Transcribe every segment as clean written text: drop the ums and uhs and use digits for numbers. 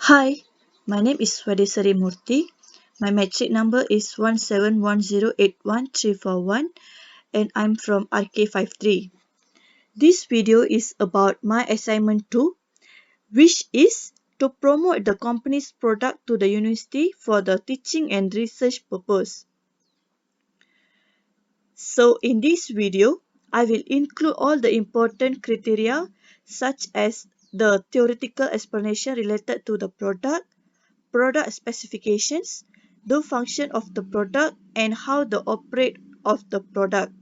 Hi, my name is Vaideswari Moorthy. My metric number is 171081341 and I'm from RK53. This video is about my assignment 2, which is to promote the company's product to the university for the teaching and research purpose. So in this video, I will include all the important criteria such as the theoretical explanation related to the product specifications, the function of the product, and how the operate of the product.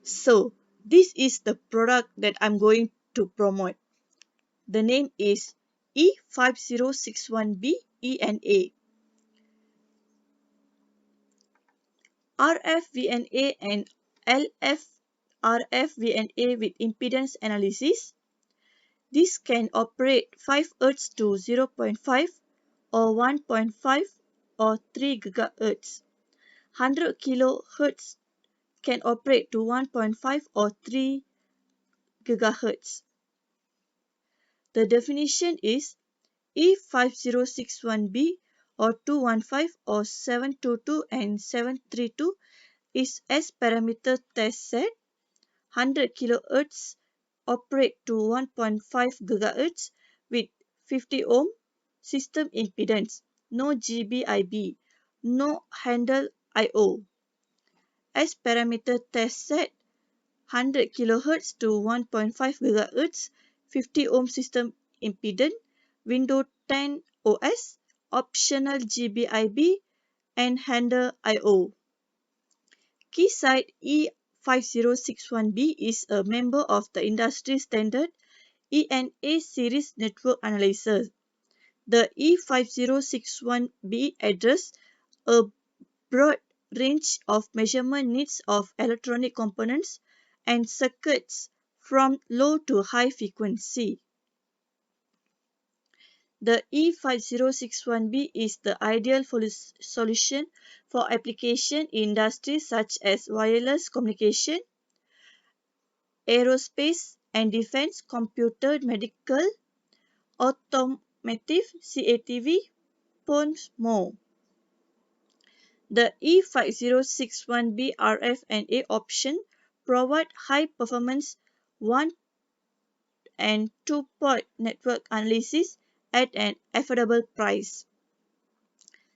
So this is the product that I'm going to promote. The name is E5061B ENA. RF-VNA and LF-RF-VNA with impedance analysis. This can operate 5 Hz to 0.5 or 1.5 or 3 GHz. 100 kHz can operate to 1.5 or 3 GHz. The definition is E5061B or 215 or 722 and 732 is S parameter test set. 100 kHz operate to 1.5 GHz with 50 ohm system impedance, no GBIB, no handle I/O. S parameter test set 100 kHz to 1.5 GHz, 50 ohm system impedance, Windows 10 OS, optional GBIB, and handle I/O. Keysight E5061B is a member of the industry standard ENA series network analyzer. The E5061B addresses a broad range of measurement needs of electronic components and circuits from low to high frequency. The E5061B is the ideal solution for application in industries such as wireless communication, aerospace and defense, computer, medical, automotive, CATV, phones, more. The E5061B RF and A option provide high performance 1 and 2 port network analysis at an affordable price.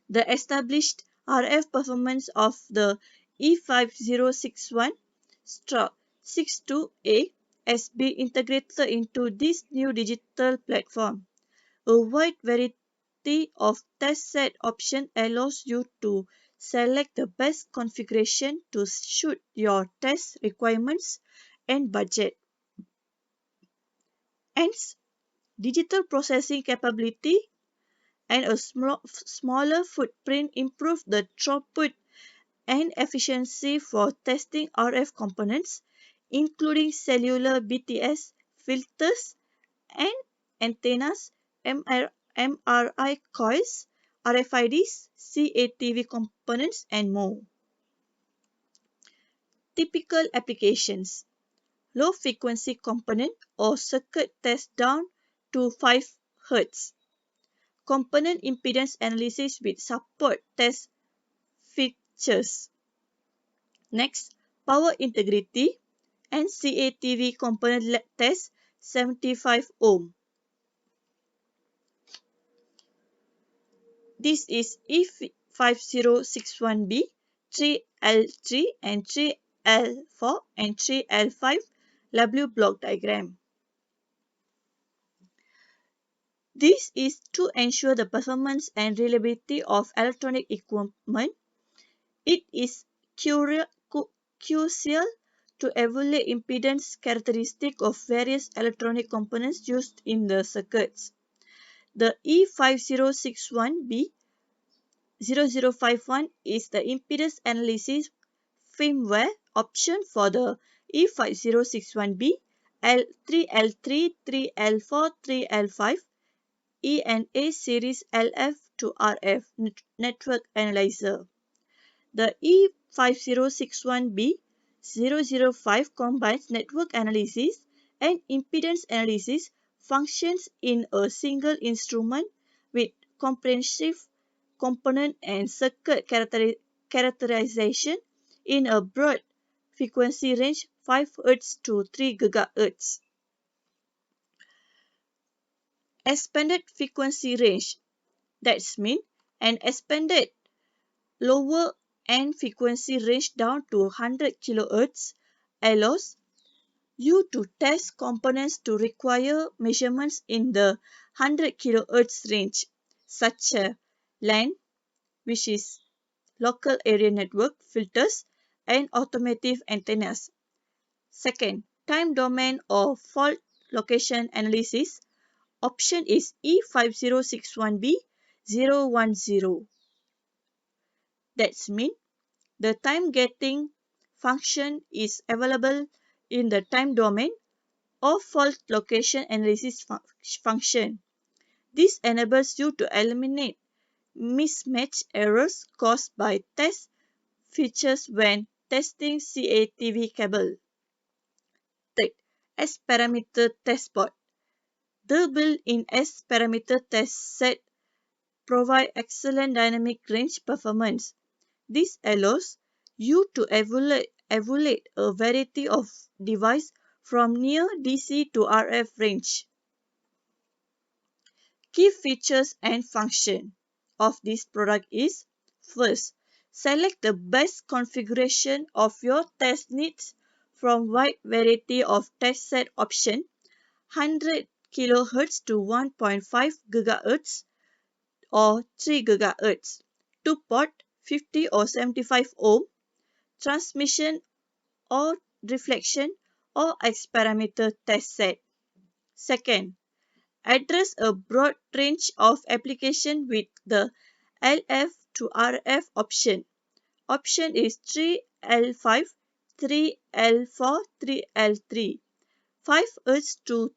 The established RF performance of the E5061-62A has been integrated into this new digital platform. A wide variety of test set options allows you to select the best configuration to suit your test requirements and budget. Hence, digital processing capability and a smaller footprint improve the throughput and efficiency for testing RF components, including cellular BTS, filters, and antennas, MRI coils, RFIDs, CATV components, and more. Typical applications: low frequency component or circuit test down to 5 Hz. Component impedance analysis with support test features. Next, power integrity and CATV component test 75 ohm. This is E5061B, 3L3 and 3L4 and 3L5 W block diagram. This is to ensure the performance and reliability of electronic equipment. It is crucial to evaluate impedance characteristics of various electronic components used in the circuits. The E5061B 0051 is the impedance analysis firmware option for the E5061B L3L3, 3L4, 3L5 ENA series LF to RF network analyzer. The E5061B 005 combines network analysis and impedance analysis functions in a single instrument with comprehensive component and circuit characterization in a broad frequency range 5 Hz to 3 GHz. Expanded frequency range, that's mean an expanded lower end frequency range down to 100 kHz allows you to test components to require measurements in the 100 kHz range, such as LAN, which is local area network filters, and automotive antennas. Second, time domain or fault location analysis. Option is E5061B010. That's mean the time getting function is available in the time domain or fault location analysis function. This enables you to eliminate mismatch errors caused by test features when testing CATV cable. Third, S-parameter test board. The built-in S-parameter test set provide excellent dynamic range performance. This allows you to evaluate a variety of devices from near DC to RF range. Key features and function of this product is: first, select the best configuration of your test needs from wide variety of test set option 100 kHz to 1.5 GHz or 3 GHz, 2 port 50 or 75 ohm, transmission or reflection or X parameter test set. Second, address a broad range of application with the LF to RF option. Option is 3L5, 3L4, 3L3, 5 Hz to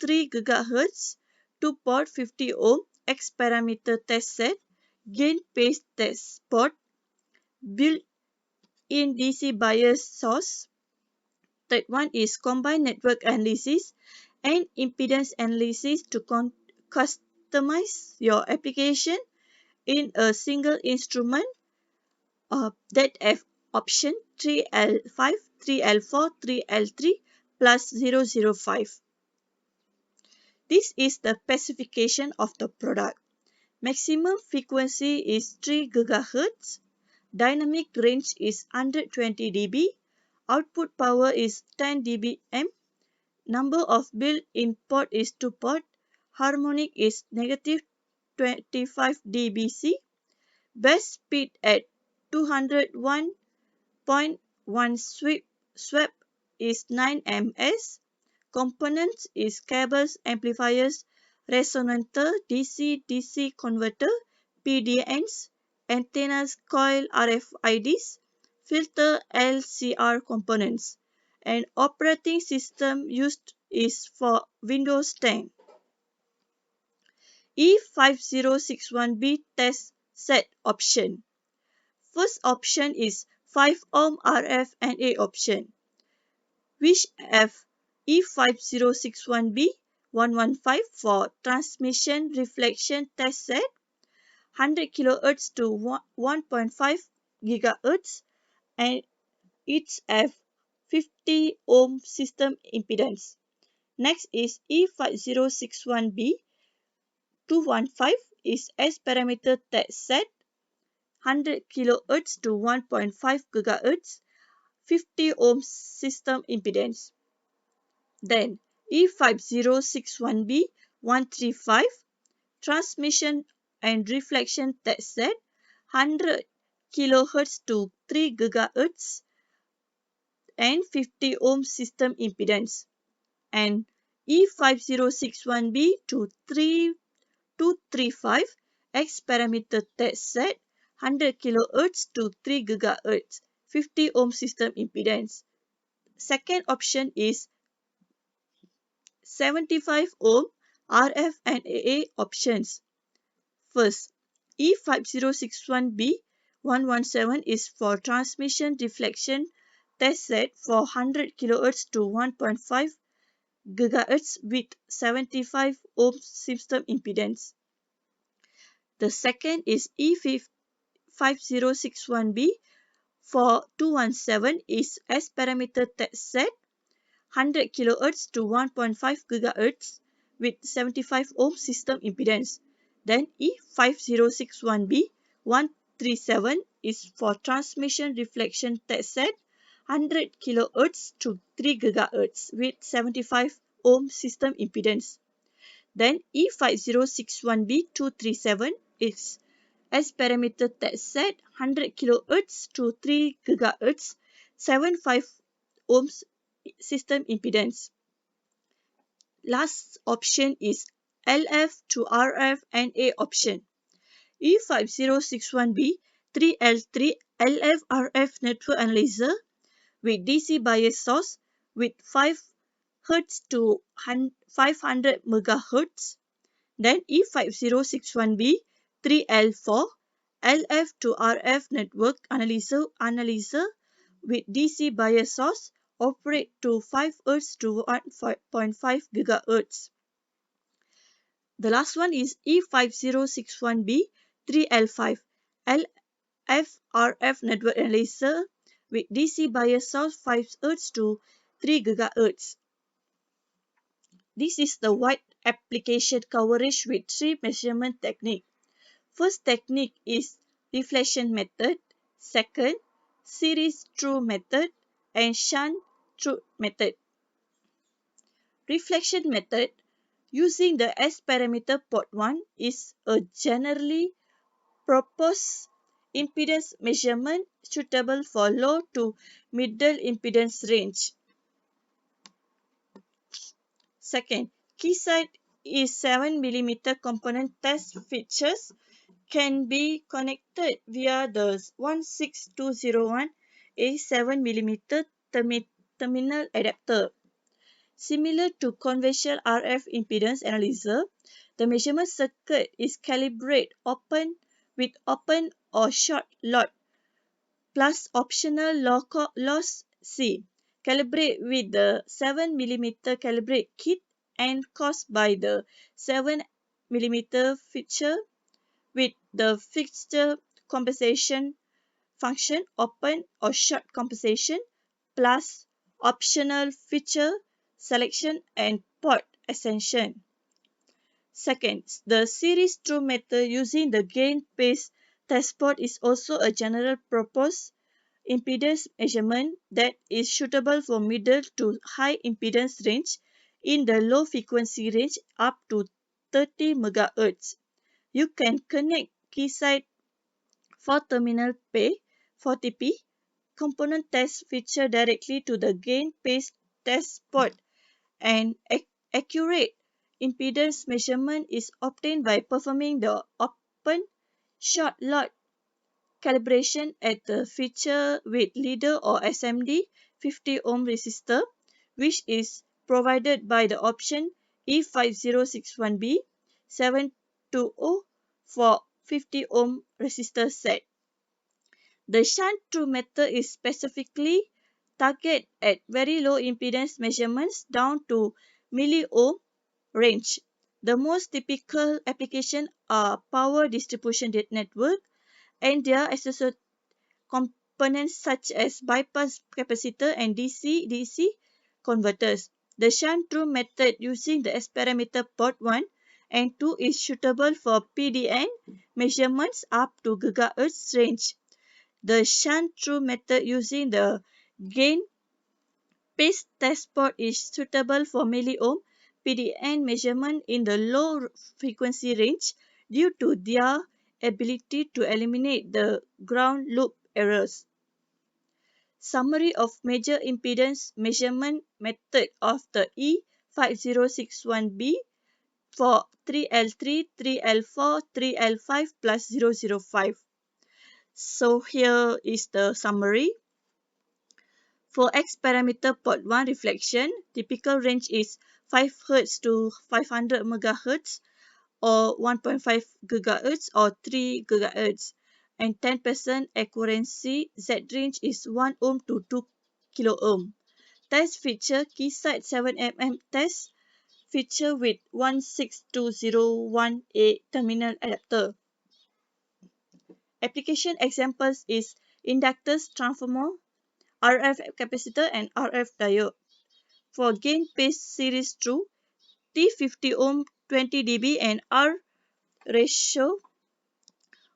3 GHz, 2 port 50 ohm, X parameter test set, gain phase test port, built-in DC bias source. Third one is combined network analysis and impedance analysis to customize your application in a single instrument that have option 3L5, 3L4, 3L3 plus 005. This is the specification of the product. Maximum frequency is 3 GHz. Dynamic range is 120 dB. Output power is 10 dBm. Number of built-in port is 2 port. Harmonic is negative 25 dBc. Best speed at 201.1 swap is 9 ms. Components is cables, amplifiers, resonator, DC-DC converter, PDNs, antennas, coil, RFIDs, filter, LCR components, and operating system used is for Windows 10. E5061B test set option. First option is 5 ohm RF and A option, which have E5061B115 for transmission reflection test set 100 kHz to 1.5 GHz and each have 50 ohm system impedance. Next is E5061B215 is S parameter test set 100 kHz to 1.5 GHz 50 ohm system impedance. Then E5061B135 transmission and reflection test set 100 kHz to 3 GHz and 50 ohm system impedance. And E5061B235 X parameter test set 100 kHz to 3 GHz 50 ohm system impedance. Second option is 75 ohm RF and AA options. First, E5061B117 is for transmission reflection test set for 100 kHz to 1.5 GHz with 75 ohm system impedance. The second is E5061B for 217 is S parameter test set 100 kHz to 1.5 GHz with 75 ohm system impedance. Then E5061B 137 is for transmission reflection test set 100 kHz to 3 GHz with 75 ohm system impedance. Then E5061B 237 is S parameter test set 100 kHz to 3 GHz 75 ohms system impedance. Last option is LF to RF NA option. E5061B 3L3 LF RF network analyzer with DC bias source with 5 Hz to 500 MHz. Then E5061B 3L4 LF to RF network analyzer with DC bias source operate to 5 Hz to 1.5 GHz. The last one is E5061B 3L5 LFRF network analyzer with DC bias source 5 Hz to 3 GHz. This is the wide application coverage with 3 measurement techniques. First technique is reflection method, second series true method, and shunt true method. Reflection method using the S parameter port 1 is a generally proposed impedance measurement suitable for low to middle impedance range. Second, keysight is 7 mm component test features can be connected via the 16201 A 7 mm terminal adapter. Similar to conventional RF impedance analyzer, the measurement circuit is calibrated with open or short load plus optional loss C. Calibrate with the 7 mm calibrate kit and caused by the 7 mm feature with the fixture compensation function open or short compensation plus optional feature selection and port extension. Second, the series true method using the gain phase test port is also a general purpose impedance measurement that is suitable for middle to high impedance range in the low frequency range up to 30 MHz. You can connect keysight for terminal pay 40p component test feature directly to the gain phase test port and accurate impedance measurement is obtained by performing the open short load calibration at the feature with leader or SMD 50 ohm resistor, which is provided by the option E5061B 720 for 50 ohm resistor set. The shunt true method is specifically targeted at very low impedance measurements down to milliohm range. The most typical applications are power distribution network and their associated components such as bypass capacitor and DC-DC converters. The shunt true method using the S parameter port 1 and 2 is suitable for PDN measurements up to GHz range. The shunt true method using the gain phase test port is suitable for milliohm PDN measurement in the low frequency range due to their ability to eliminate the ground loop errors. Summary of major impedance measurement method of the E5061B for 3L3, 3L4, 3L5 plus 005. So here is the summary. For X parameter port 1 reflection, typical range is 5 Hz to 500 MHz or 1.5 GHz or 3 GHz and 10% accuracy. Z range is 1 ohm to 2 kilo ohm. Test feature Keysight 7mm test feature with 16201A terminal adapter. Application examples is inductors, transformer, RF capacitor and RF diode. For gain phase series true, T50 ohm 20 dB and R ratio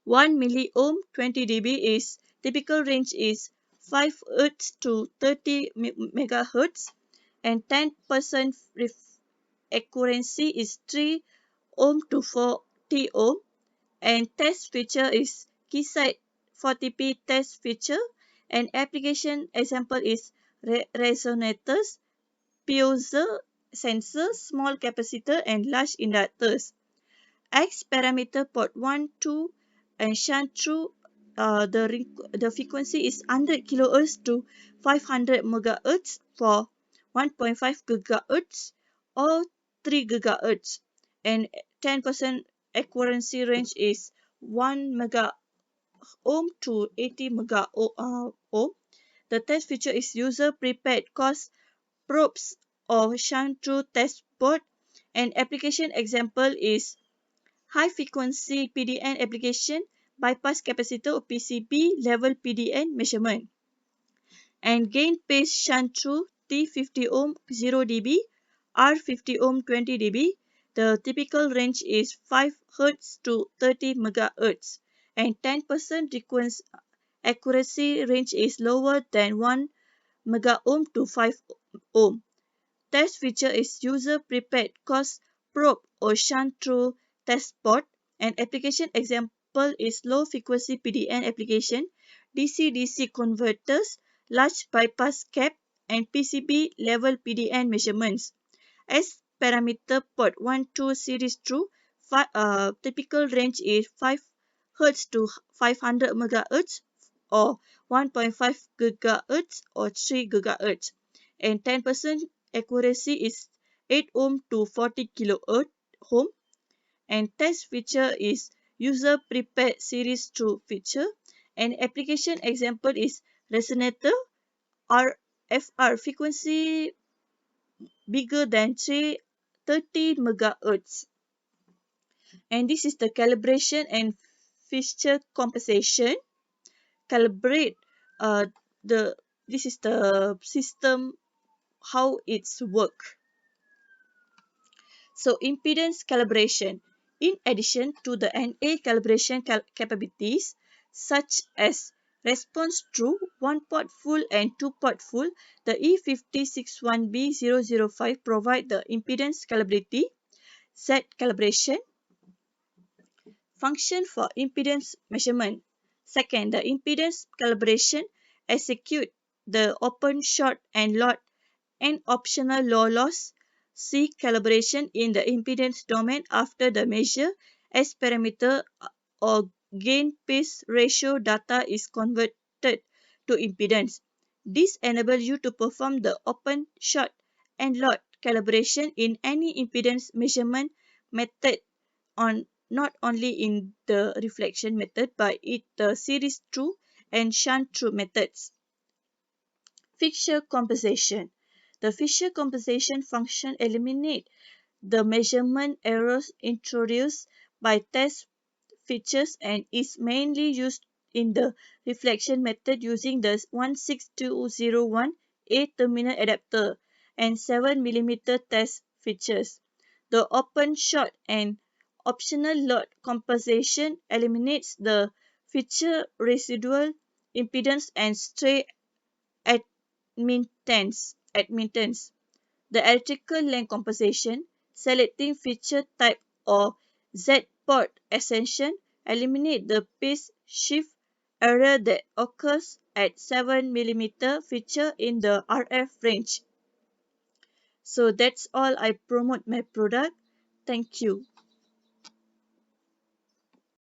1 milliohm 20 dB is typical range is 5 Hz to 30 MHz and 10% accuracy is 3 ohm to 40 ohm and test feature is Keysight 40p test feature and application example is resonators, piezo sensor, small capacitor and large inductors. X parameter port 1, 2 and shunt through the frequency is 100 kHz to 500 MHz for 1.5 GHz or 3 GHz and 10% accuracy range is 1 mega ohm to 80 mega ohm. The test feature is user prepared cause probes or shunt through test board and application example is high frequency PDN application, bypass capacitor or PCB level PDN measurement. And gain phase shunt through T50 ohm 0 dB, R50 ohm 20 dB. The typical range is 5 Hz to 30 MHz and 10% accuracy range is lower than 1 mega ohm to 5 ohm. Test feature is user prepared cause probe or shunt through test board. An application example is low frequency PDN application, DC-DC converters, large bypass cap, and PCB level PDN measurements. S parameter port 1 2 series true, typical range is 5 Hz to 500 MHz or 1.5 GHz or 3 GHz and 10% accuracy is 8 ohm to 40 kilo ohm and test feature is user prepared series true feature and application example is resonator RFR frequency bigger than 30 megahertz and this is the calibration and feature compensation. Calibrate the this is the system how it's work. So impedance calibration. In addition to the NA calibration capabilities such as response true, one port full and two port full, the E5061B005 provide the impedance calibration, Z calibration, function for impedance measurement. Second, the impedance calibration execute the open, short and lot and optional low loss C calibration in the impedance domain after the measure S parameter or gain phase ratio data is converted to impedance. This enables you to perform the open, short and lot calibration in any impedance measurement method on not only in the reflection method but in the series true and shunt true methods. Fixture compensation. The fixture compensation function eliminates the measurement errors introduced by test features and is mainly used in the reflection method using the 16201A terminal adapter and 7mm test features. The open, short and optional lot compensation eliminates the feature residual impedance and stray admittance. The electrical length compensation, selecting feature type or Z port extension, eliminate the phase shift error that occurs at 7mm feature in the RF range. So that's all I promote my product. Thank you.